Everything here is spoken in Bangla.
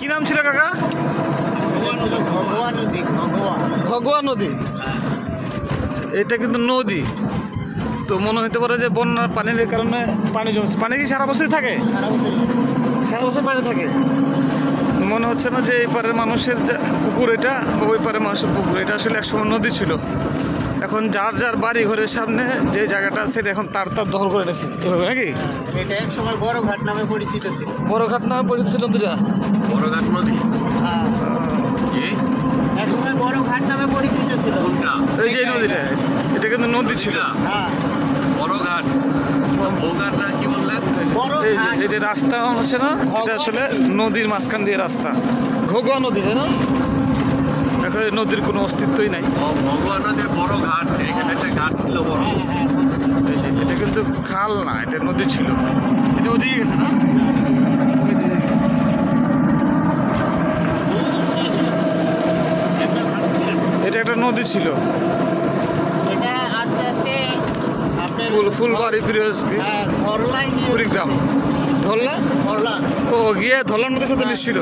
কি নাম ছিল কাকা? ভগোয়া নদী। এটা কিন্তু নদী, তো মনে হতে পারে যে বন্যার পানির কারণে পানি জমছে। পানি কি সারা বছরই থাকে? সারা বছর পানি থাকে। মনে হচ্ছে না যে এই পারের মানুষের পুকুর এটা, বা ওই পারের মানুষের পুকুর এটা। আসলে একসময় নদী ছিল, এখন যার যার বাড়ি ঘরের সামনে যে জায়গাটা আছে এখন তার দখল করে নিয়েছে, এভাবে নাকি? এটা এক সময় বড় ঘাট নামে পরিচিত ছিল। বড় ঘাট নামে পরিচিত ছিল নদীটা? বড় ঘাট নদী এক সময় বড় ঘাট নামে পরিচিত ছিল। এই যে নদীটা, এটা কিন্তু নদী ছিল। হ্যাঁ, বড় ঘাট। বৌঘাটটা কি বললেন? বড় এই ঘাট। যে রাস্তা হচ্ছে না, এটা আসলে নদীর মাঝখান দিয়ে রাস্তা। ঘোগা নদী, তাই না? এখন এই নদীর কোনো অস্তিত্বই নাই। ভগবান নদীর বড় ঘাট, এখানে একটা ঘাট ছিল বড়। এই যে এটা কিন্তু খাল না, এটা নদী ছিল। এটা ওদিকে গেছে না? ওইদিকে গেছে। এটা একটা নদী ছিল। এটা আস্তে আস্তে আপনার ফুলবাড়ি ধরলাই গিয়ে কুড়িগ্রাম ধরলা। ধরলা। ও গিয়ে ধরলার নদীর সাথে মিশছিল।